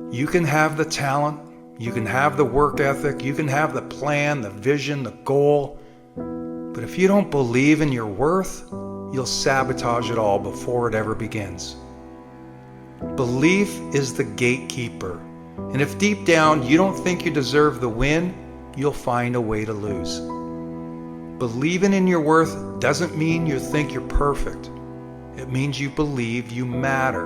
You can have the talent, you can have the work ethic, you can have the plan, the vision, the goal, but if you don't believe in your worth, you'll sabotage it all before it ever begins. Belief is the gatekeeper, and if deep down you don't think you deserve the win, you'll find a way to lose. Believing in your worth doesn't mean you think you're perfect. It means you believe you matter.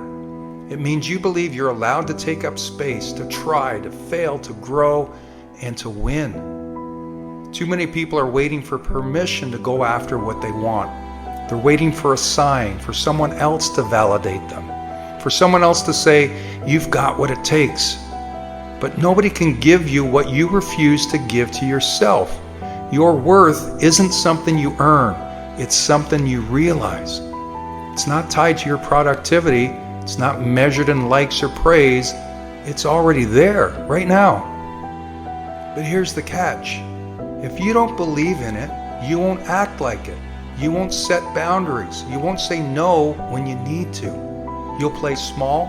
It means you believe you're allowed to take up space, to try, to fail, to grow, and to win. Too many people are waiting for permission to go after what they want. They're waiting for a sign, for someone else to validate them, for someone else to say, you've got what it takes. But nobody can give you what you refuse to give to yourself. Your worth isn't something you earn, it's something you realize. It's not tied to your productivity, it's not measured in likes or praise, it's already there, right now. But here's the catch. If you don't believe in it, you won't act like it. You won't set boundaries. You won't say no when you need to. You'll play small,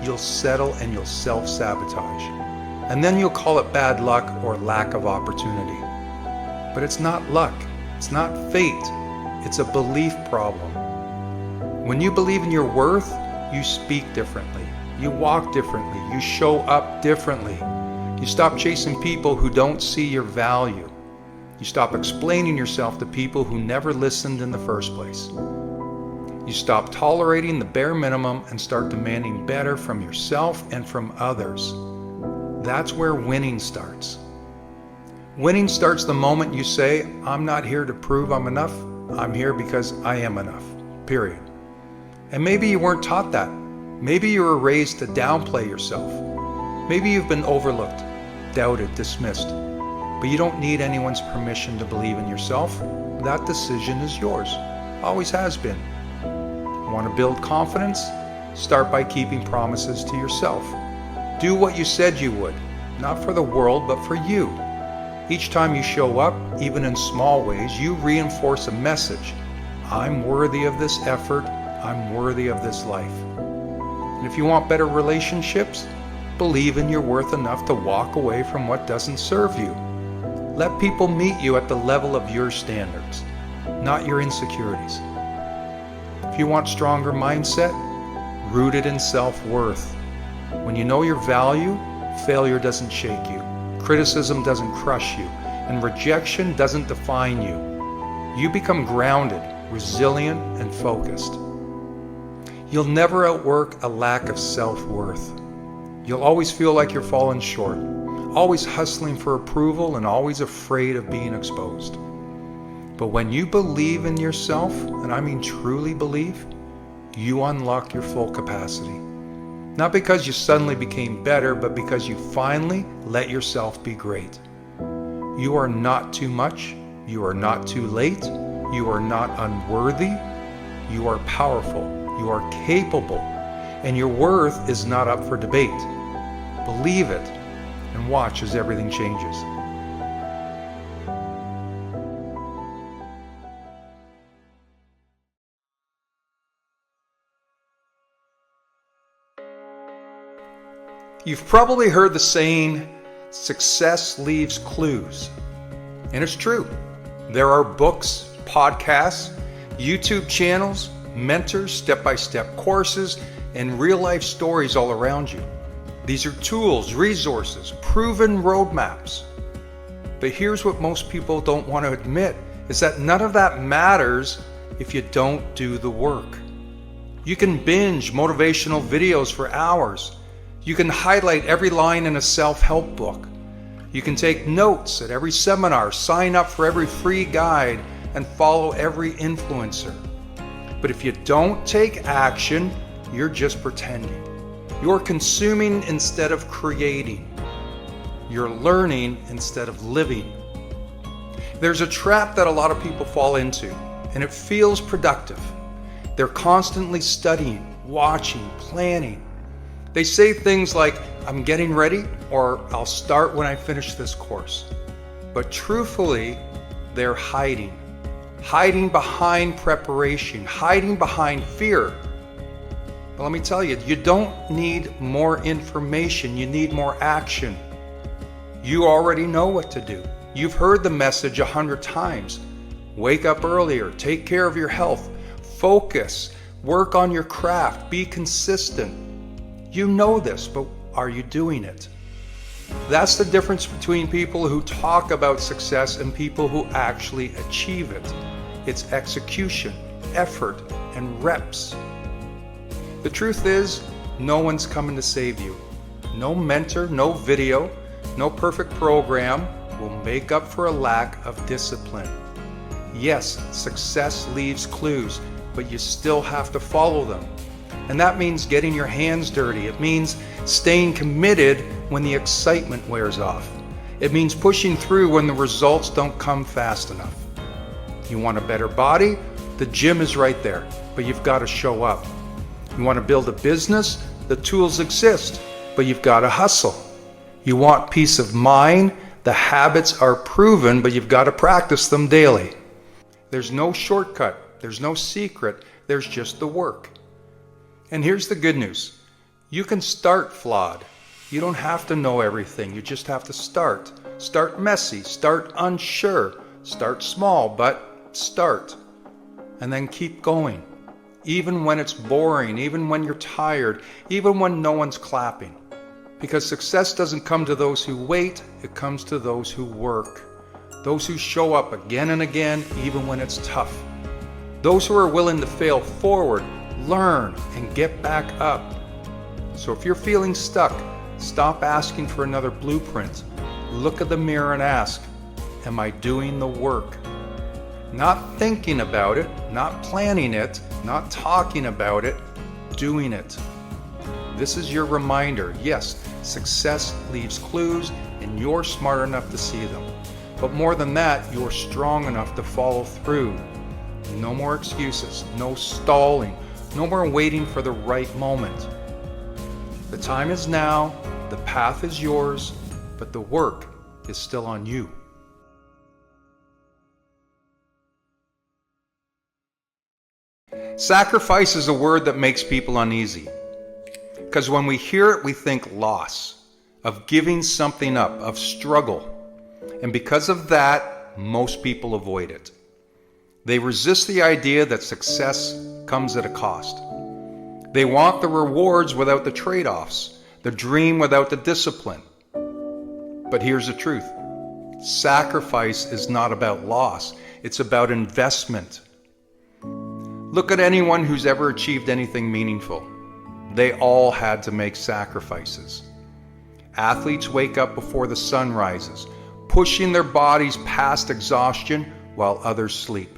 you'll settle, and you'll self-sabotage. And then you'll call it bad luck or lack of opportunity. But it's not luck. It's not fate. It's a belief problem. When you believe in your worth, you speak differently. You walk differently. You show up differently. You stop chasing people who don't see your value. You stop explaining yourself to people who never listened in the first place. You stop tolerating the bare minimum and start demanding better from yourself and from others. That's where winning starts. Winning starts the moment you say, I'm not here to prove I'm enough. I'm here because I am enough, period. And maybe you weren't taught that. Maybe you were raised to downplay yourself. Maybe you've been overlooked, doubted, dismissed. But you don't need anyone's permission to believe in yourself. That decision is yours. Always has been. Want to build confidence? Start by keeping promises to yourself. Do what you said you would, not for the world, but for you. Each time you show up, even in small ways, you reinforce a message. I'm worthy of this effort. I'm worthy of this life. And if you want better relationships, believe in your worth enough to walk away from what doesn't serve you. Let people meet you at the level of your standards, not your insecurities. If you want stronger mindset, rooted in self-worth. When you know your value, failure doesn't shake you, criticism doesn't crush you, and rejection doesn't define you. You become grounded, resilient, and focused. You'll never outwork a lack of self-worth. You'll always feel like you're falling short, always hustling for approval and always afraid of being exposed. But when you believe in yourself, and I mean truly believe, you unlock your full capacity. Not because you suddenly became better, but because you finally let yourself be great. You are not too much. You are not too late. You are not unworthy. You are powerful. You are capable. And your worth is not up for debate. Believe it and watch as everything changes. You've probably heard the saying, success leaves clues. And it's true. There are books, podcasts, YouTube channels, mentors, step-by-step courses, and real-life stories all around you. These are tools, resources, proven roadmaps. But here's what most people don't want to admit, is that none of that matters if you don't do the work. You can binge motivational videos for hours. You can highlight every line in a self-help book. You can take notes at every seminar, sign up for every free guide, and follow every influencer. But if you don't take action, you're just pretending. You're consuming instead of creating. You're learning instead of living. There's a trap that a lot of people fall into, and it feels productive. They're constantly studying, watching, planning. They say things like, I'm getting ready, or I'll start when I finish this course. But truthfully, they're hiding behind preparation, hiding behind fear. But let me tell you, you don't need more information, you need more action. You already know what to do. You've heard the message 100 times. Wake up earlier, take care of your health, focus, work on your craft, be consistent. You know this, but are you doing it? That's the difference between people who talk about success and people who actually achieve it. It's execution, effort, and reps. The truth is, no one's coming to save you. No mentor, no video, no perfect program will make up for a lack of discipline. Yes, success leaves clues, but you still have to follow them. And that means getting your hands dirty. It means staying committed when the excitement wears off. It means pushing through when the results don't come fast enough. You want a better body? The gym is right there, but you've got to show up. You want to build a business? The tools exist, but you've got to hustle. You want peace of mind? The habits are proven, but you've got to practice them daily. There's no shortcut. There's no secret. There's just the work. And here's the good news. You can start flawed. You don't have to know everything. You just have to start. Start messy. Start unsure. Start small, but start. And then keep going. Even when it's boring, even when you're tired, even when no one's clapping. Because success doesn't come to those who wait, it comes to those who work. Those who show up again and again, even when it's tough. Those who are willing to fail forward, learn, and get back up. So if you're feeling stuck, stop asking for another blueprint. Look at the mirror and ask, am I doing the work? Not thinking about it, not planning it, not talking about it, doing it. This is your reminder. Yes, success leaves clues and you're smart enough to see them. But more than that, you're strong enough to follow through. No more excuses, no stalling, no more waiting for the right moment. The time is now, the path is yours, but the work is still on you. Sacrifice is a word that makes people uneasy. Because when we hear it, we think loss, of giving something up, of struggle. And because of that, most people avoid it. They resist the idea that success comes at a cost. They want the rewards without the trade-offs, the dream without the discipline. But here's the truth. Sacrifice is not about loss. It's about investment. Look at anyone who's ever achieved anything meaningful. They all had to make sacrifices. Athletes wake up before the sun rises, pushing their bodies past exhaustion while others sleep.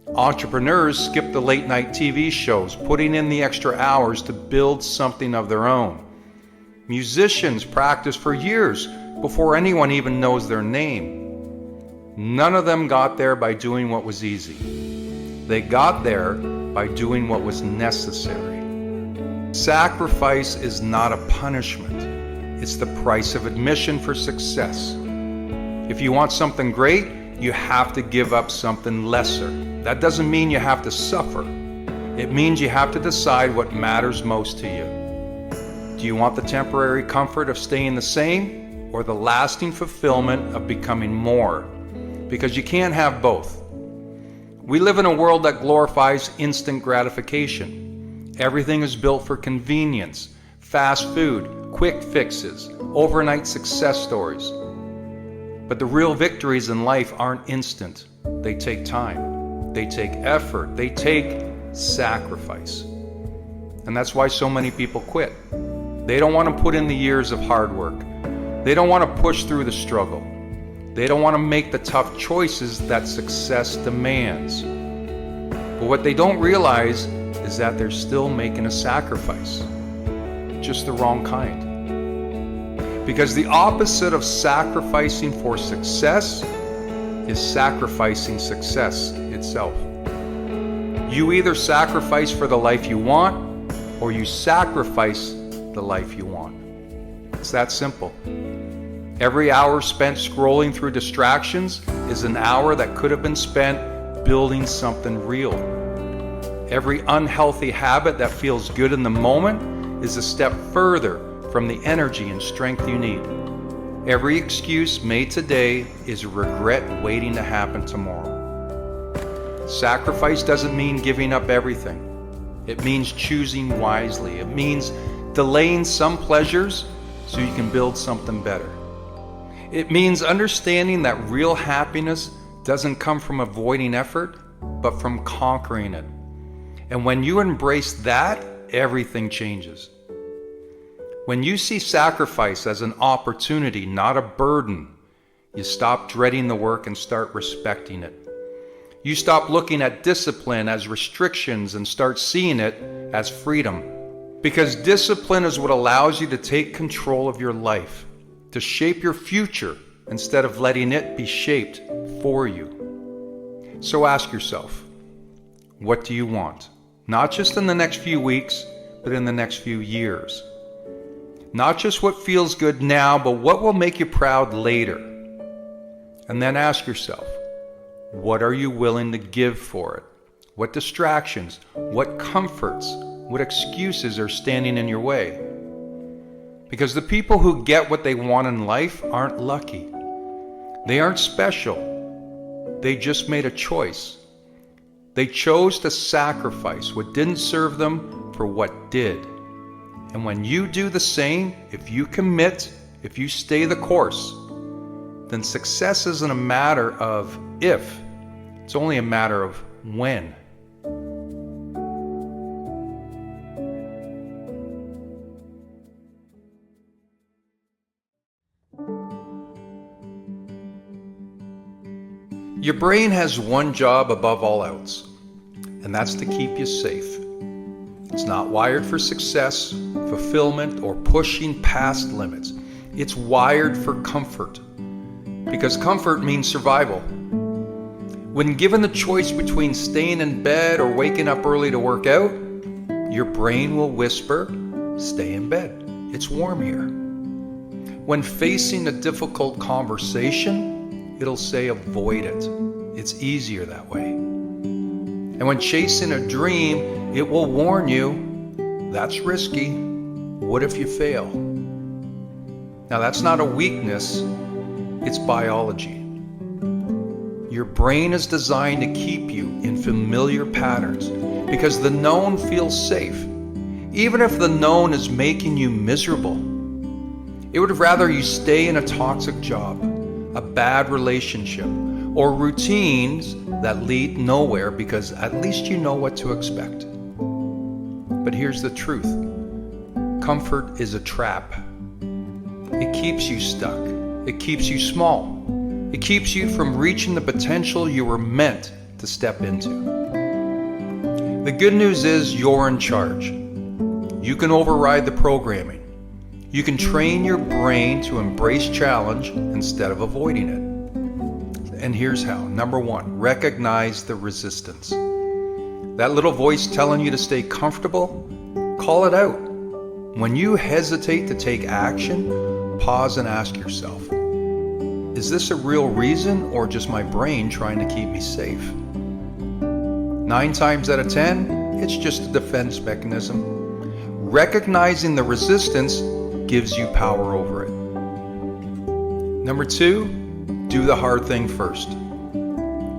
Entrepreneurs skip the late-night TV shows, putting in the extra hours to build something of their own. Musicians practice for years before anyone even knows their name. None of them got there by doing what was easy. They got there by doing what was necessary. Sacrifice is not a punishment. It's the price of admission for success. If you want something great, you have to give up something lesser. That doesn't mean you have to suffer. It means you have to decide what matters most to you. Do you want the temporary comfort of staying the same, or the lasting fulfillment of becoming more? Because you can't have both. We live in a world that glorifies instant gratification. Everything is built for convenience, fast food, quick fixes, overnight success stories. But the real victories in life aren't instant. They take time. They take effort. They take sacrifice. And that's why so many people quit. They don't want to put in the years of hard work. They don't want to push through the struggle. They don't want to make the tough choices that success demands. But what they don't realize is that they're still making a sacrifice. Just the wrong kind. Because the opposite of sacrificing for success is sacrificing success itself. You either sacrifice for the life you want, or you sacrifice the life you want. It's that simple. Every hour spent scrolling through distractions is an hour that could have been spent building something real. Every unhealthy habit that feels good in the moment is a step further from the energy and strength you need. Every excuse made today is regret waiting to happen tomorrow. Sacrifice doesn't mean giving up everything. It means choosing wisely. It means delaying some pleasures so you can build something better. It means understanding that real happiness doesn't come from avoiding effort, but from conquering it. And when you embrace that, everything changes. When you see sacrifice as an opportunity, not a burden, you stop dreading the work and start respecting it. You stop looking at discipline as restrictions and start seeing it as freedom. Because discipline is what allows you to take control of your life, to shape your future instead of letting it be shaped for you. So ask yourself, what do you want? Not just in the next few weeks, but in the next few years. Not just what feels good now, but what will make you proud later. And then ask yourself, what are you willing to give for it? What distractions, what comforts, what excuses are standing in your way? Because the people who get what they want in life aren't lucky. They aren't special. They just made a choice. They chose to sacrifice what didn't serve them for what did. And when you do the same, if you commit, if you stay the course, then success isn't a matter of if, it's only a matter of when. Your brain has one job above all else, and that's to keep you safe. It's not wired for success, fulfillment, or pushing past limits. It's wired for comfort, because comfort means survival. When given the choice between staying in bed or waking up early to work out, your brain will whisper, stay in bed. It's warm here. When facing a difficult conversation, it'll say avoid it. It's easier that way. And when chasing a dream, it will warn you, that's risky. What if you fail? Now that's not a weakness, it's biology. Your brain is designed to keep you in familiar patterns because the known feels safe, even if the known is making you miserable. It would rather you stay in a toxic job, a bad relationship, or routines that lead nowhere because at least you know what to expect. But here's the truth. Comfort is a trap. It keeps you stuck. It keeps you small. It keeps you from reaching the potential you were meant to step into. The good news is you're in charge. You can override the programming. You can train your brain to embrace challenge instead of avoiding it. And here's how. Number one, recognize the resistance. That little voice telling you to stay comfortable, call it out. When you hesitate to take action, pause and ask yourself, is this a real reason or just my brain trying to keep me safe? 9 times out of 10, it's just a defense mechanism. Recognizing the resistance gives you power over it. Number 2, do the hard thing first.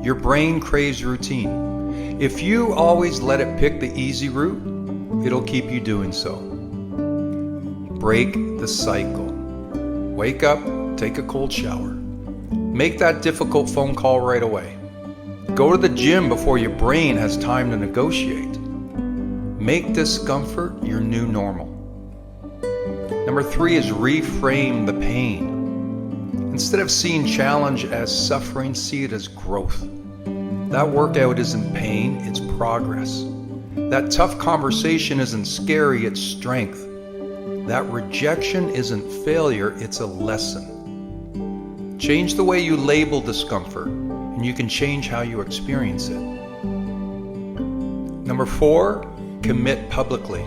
Your brain craves routine. If you always let it pick the easy route, it'll keep you doing so. Break the cycle. Wake up, take a cold shower. Make that difficult phone call right away. Go to the gym before your brain has time to negotiate. Make discomfort your new normal. Number 3 is reframe the pain. Instead of seeing challenge as suffering, see it as growth. That workout isn't pain, it's progress. That tough conversation isn't scary, it's strength. That rejection isn't failure, it's a lesson. Change the way you label discomfort, and you can change how you experience it. Number 4, commit publicly.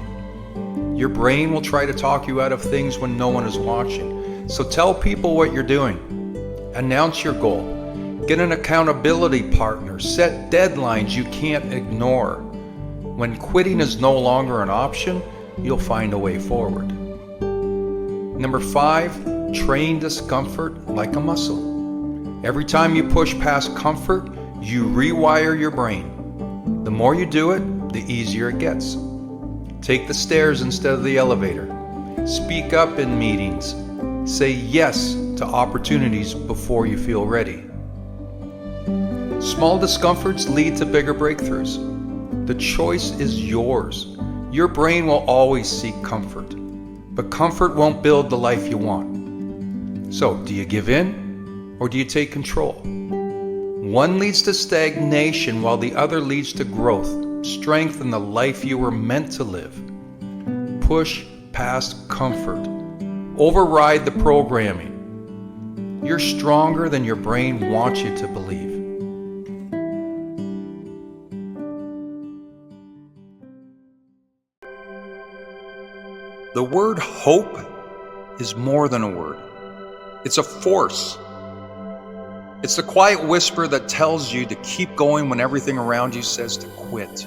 Your brain will try to talk you out of things when no one is watching. So tell people what you're doing. Announce your goal. Get an accountability partner. Set deadlines you can't ignore. When quitting is no longer an option, you'll find a way forward. Number 5, train discomfort like a muscle. Every time you push past comfort, you rewire your brain. The more you do it, the easier it gets. Take the stairs instead of the elevator. Speak up in meetings. Say yes to opportunities before you feel ready. Small discomforts lead to bigger breakthroughs. The choice is yours. Your brain will always seek comfort, but comfort won't build the life you want. So, do you give in or do you take control? One leads to stagnation while the other leads to growth, strength, and the life you were meant to live. Push past comfort. Override the programming. You're stronger than your brain wants you to believe. The word hope is more than a word. It's a force. It's the quiet whisper that tells you to keep going when everything around you says to quit.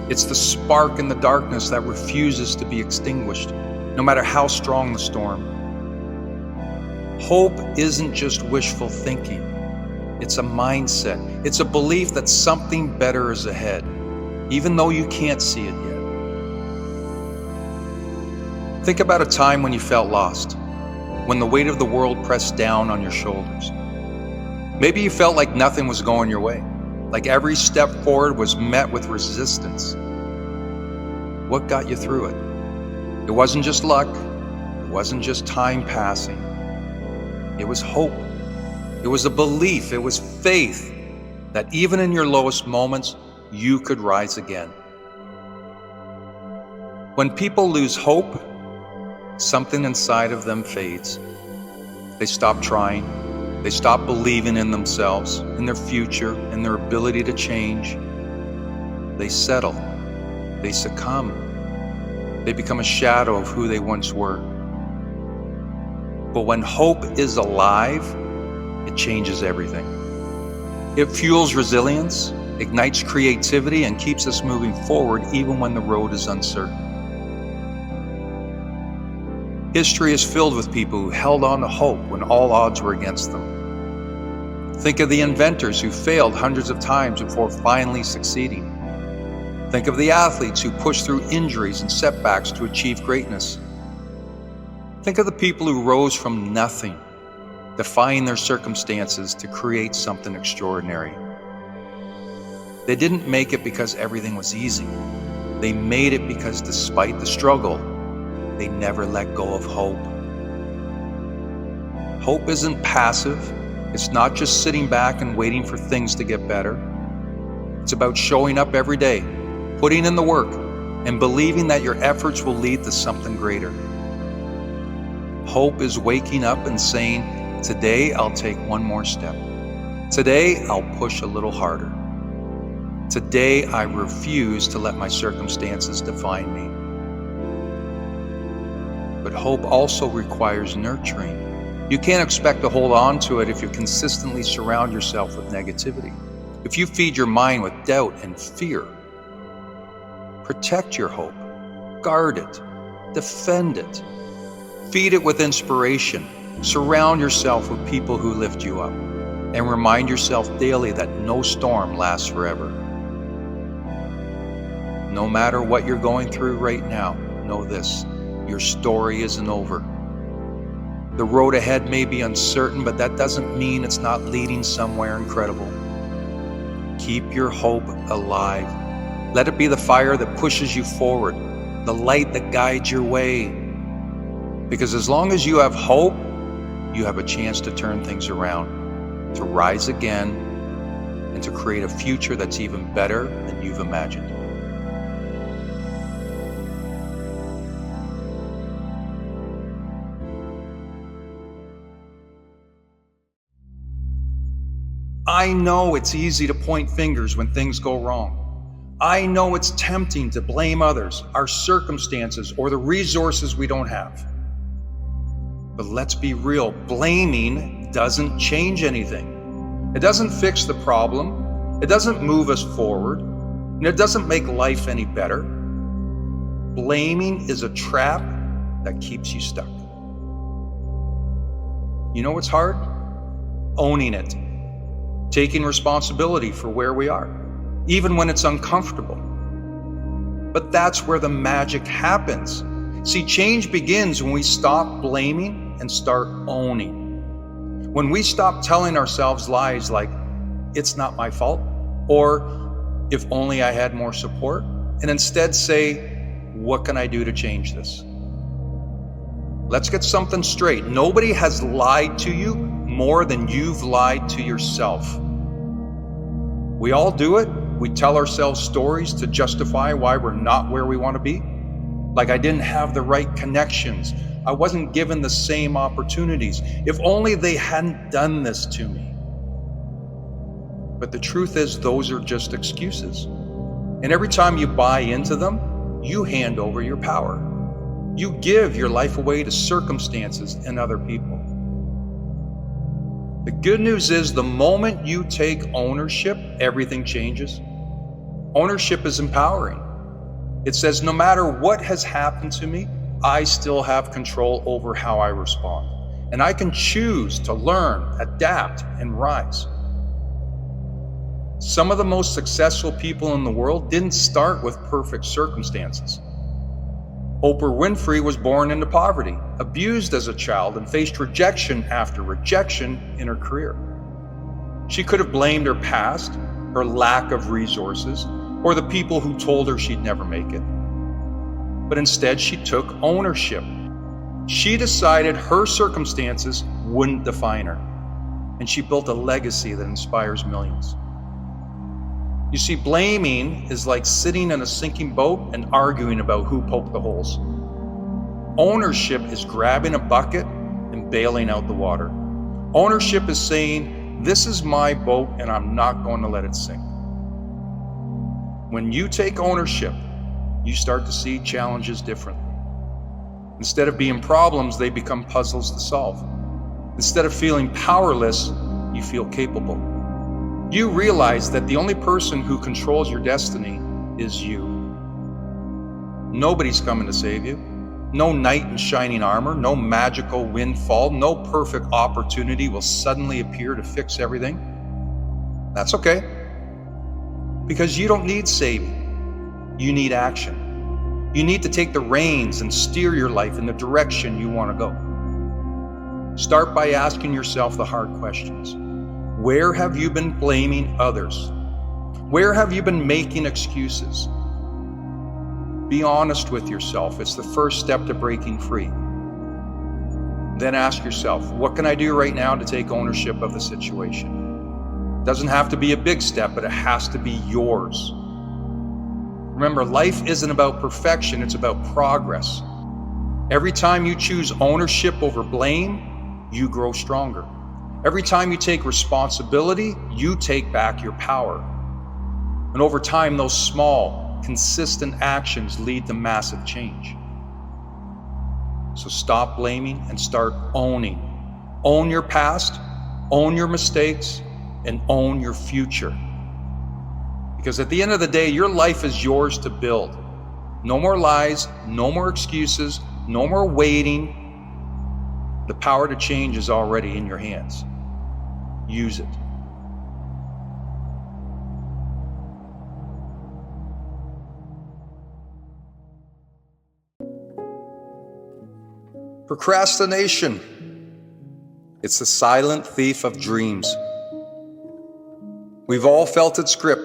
It's the spark in the darkness that refuses to be extinguished, no matter how strong the storm. Hope isn't just wishful thinking. It's a mindset. It's a belief that something better is ahead, even though you can't see it yet. Think about a time when you felt lost, when the weight of the world pressed down on your shoulders. Maybe you felt like nothing was going your way, like every step forward was met with resistance. What got you through it? It wasn't just luck. It wasn't just time passing. It was hope. It was a belief. It was faith that even in your lowest moments, you could rise again. When people lose hope, something inside of them fades. They stop trying. They stop believing in themselves, in their future, in their ability to change. They settle. They succumb. They become a shadow of who they once were. But when hope is alive, it changes everything. It fuels resilience, ignites creativity, and keeps us moving forward even when the road is uncertain. History is filled with people who held on to hope when all odds were against them. Think of the inventors who failed hundreds of times before finally succeeding. Think of the athletes who pushed through injuries and setbacks to achieve greatness. Think of the people who rose from nothing, defying their circumstances to create something extraordinary. They didn't make it because everything was easy. They made it because despite the struggle, they never let go of hope. Hope isn't passive. It's not just sitting back and waiting for things to get better. It's about showing up every day, putting in the work, and believing that your efforts will lead to something greater. Hope is waking up and saying, today I'll take one more step. Today I'll push a little harder. Today I refuse to let my circumstances define me. But hope also requires nurturing. You can't expect to hold on to it if you consistently surround yourself with negativity. If you feed your mind with doubt and fear. Protect your hope. Guard it. Defend it. Feed it with inspiration. Surround yourself with people who lift you up. And remind yourself daily that no storm lasts forever. No matter what you're going through right now, know this. Your story isn't over. The road ahead may be uncertain, but that doesn't mean it's not leading somewhere incredible. Keep your hope alive. Let it be the fire that pushes you forward, the light that guides your way. Because as long as you have hope, you have a chance to turn things around, to rise again, and to create a future that's even better than you've imagined. I know it's easy to point fingers when things go wrong. I know it's tempting to blame others, our circumstances, or the resources we don't have. But let's be real, blaming doesn't change anything. It doesn't fix the problem. It doesn't move us forward. And it doesn't make life any better. Blaming is a trap that keeps you stuck. You know what's hard? Owning it. Taking responsibility for where we are, even when it's uncomfortable. But that's where the magic happens. See, change begins when we stop blaming and start owning. When we stop telling ourselves lies like, it's not my fault, or if only I had more support, and instead say, what can I do to change this? Let's get something straight. Nobody has lied to you more than you've lied to yourself. We all do it. We tell ourselves stories to justify why we're not where we want to be. Like, I didn't have the right connections. I wasn't given the same opportunities. If only they hadn't done this to me. But the truth is, those are just excuses. And every time you buy into them, you hand over your power. You give your life away to circumstances and other people. The good news is, the moment you take ownership, everything changes. Ownership is empowering. It says, no matter what has happened to me, I still have control over how I respond. And I can choose to learn, adapt, and rise. Some of the most successful people in the world didn't start with perfect circumstances. Oprah Winfrey was born into poverty, abused as a child, and faced rejection after rejection in her career. She could have blamed her past, her lack of resources, or the people who told her she'd never make it. But instead, she took ownership. She decided her circumstances wouldn't define her, and she built a legacy that inspires millions. You see, blaming is like sitting in a sinking boat and arguing about who poked the holes. Ownership is grabbing a bucket and bailing out the water. Ownership is saying, this is my boat and I'm not going to let it sink. When you take ownership, you start to see challenges differently. Instead of being problems, they become puzzles to solve. Instead of feeling powerless, you feel capable. You realize that the only person who controls your destiny is you. Nobody's coming to save you. No knight in shining armor, no magical windfall, no perfect opportunity will suddenly appear to fix everything. That's okay, because you don't need saving. You need action. You need to take the reins and steer your life in the direction you want to go. Start by asking yourself the hard questions. Where have you been blaming others? Where have you been making excuses? Be honest with yourself. It's the first step to breaking free. Then ask yourself, what can I do right now to take ownership of the situation? It doesn't have to be a big step, but it has to be yours. Remember, life isn't about perfection, it's about progress. Every time you choose ownership over blame, you grow stronger. Every time you take responsibility, you take back your power. And over time, those small, consistent actions lead to massive change. So stop blaming and start owning. Own your past, own your mistakes, and own your future. Because at the end of the day, your life is yours to build. No more lies, no more excuses, no more waiting. The power to change is already in your hands. Use it. Procrastination. It's the silent thief of dreams. We've all felt its grip.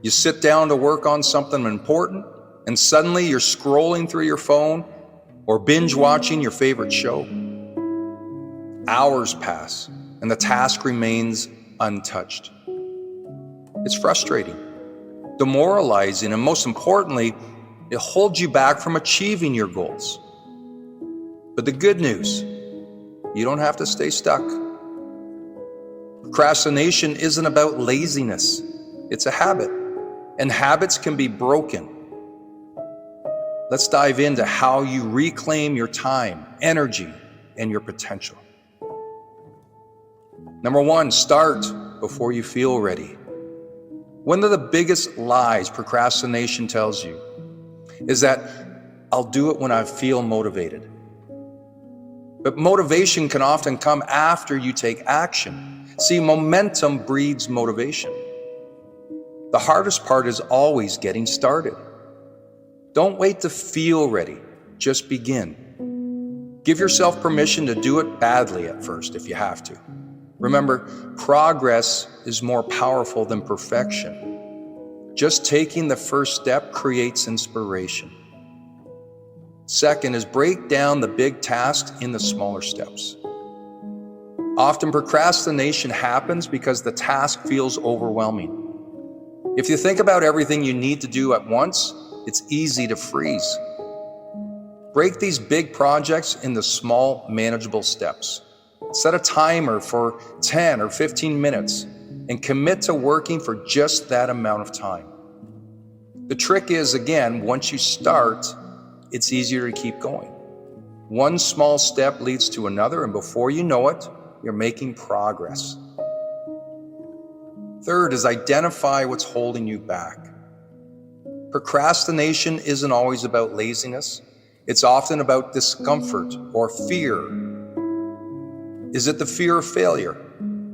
You sit down to work on something important, and suddenly you're scrolling through your phone or binge watching your favorite show. Hours pass, and the task remains untouched. It's frustrating, demoralizing, and most importantly, it holds you back from achieving your goals. But the good news, you don't have to stay stuck. Procrastination isn't about laziness, it's a habit, and habits can be broken. Let's dive into how you reclaim your time, energy, and your potential. Number one, start before you feel ready. One of the biggest lies procrastination tells you is that I'll do it when I feel motivated. But motivation can often come after you take action. See, momentum breeds motivation. The hardest part is always getting started. Don't wait to feel ready, just begin. Give yourself permission to do it badly at first if you have to. Remember, progress is more powerful than perfection. Just taking the first step creates inspiration. Second is break down the big tasks into smaller steps. Often procrastination happens because the task feels overwhelming. If you think about everything you need to do at once, it's easy to freeze. Break these big projects into small, manageable steps. Set a timer for 10 or 15 minutes and commit to working for just that amount of time. The trick is, again, once you start, it's easier to keep going. One small step leads to another, and before you know it, you're making progress. Third is identify what's holding you back. Procrastination isn't always about laziness. It's often about discomfort or fear. Is it the fear of failure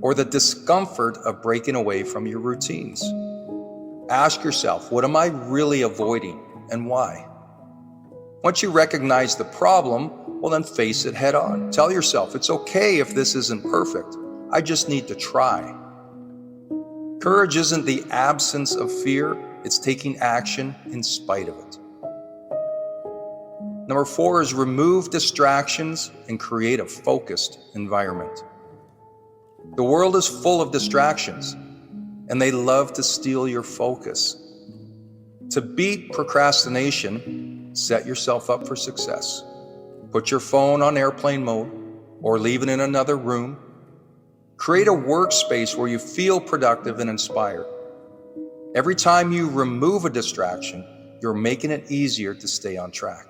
or the discomfort of breaking away from your routines? Ask yourself, what am I really avoiding and why? Once you recognize the problem, well, then face it head on. Tell yourself, it's okay if this isn't perfect. I just need to try. Courage isn't the absence of fear, it's taking action in spite of it. Number 4 is remove distractions and create a focused environment. The world is full of distractions, and they love to steal your focus. To beat procrastination, set yourself up for success. Put your phone on airplane mode or leave it in another room. Create a workspace where you feel productive and inspired. Every time you remove a distraction, you're making it easier to stay on track.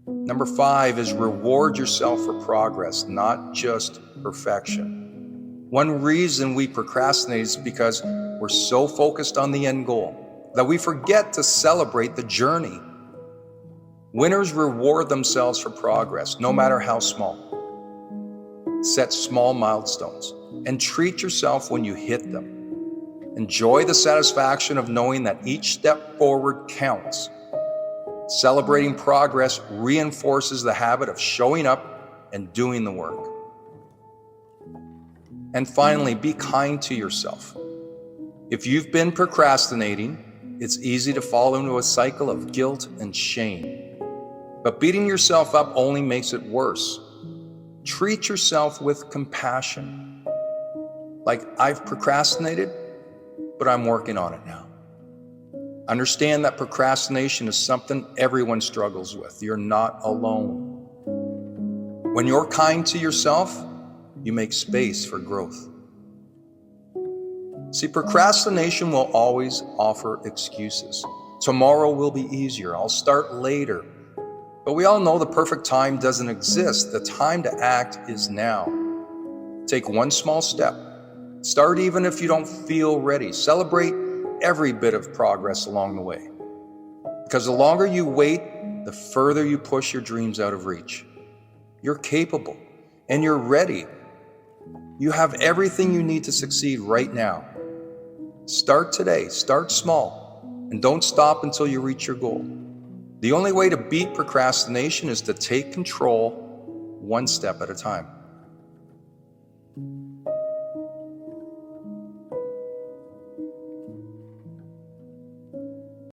Number 5 is reward yourself for progress, not just perfection. One reason we procrastinate is because we're so focused on the end goal that we forget to celebrate the journey. Winners reward themselves for progress, no matter how small. Set small milestones and treat yourself when you hit them. Enjoy the satisfaction of knowing that each step forward counts. Celebrating progress reinforces the habit of showing up and doing the work. And finally, be kind to yourself. If you've been procrastinating, it's easy to fall into a cycle of guilt and shame. But beating yourself up only makes it worse. Treat yourself with compassion. Like, I've procrastinated, but I'm working on it now. Understand that procrastination is something everyone struggles with. You're not alone. When you're kind to yourself, you make space for growth. See, procrastination will always offer excuses. Tomorrow will be easier. I'll start later. But we all know the perfect time doesn't exist. The time to act is now. Take one small step. Start even if you don't feel ready. Celebrate every bit of progress along the way. Because the longer you wait, the further you push your dreams out of reach. You're capable and you're ready. You have everything you need to succeed right now. Start today, start small, and don't stop until you reach your goal. The only way to beat procrastination is to take control one step at a time.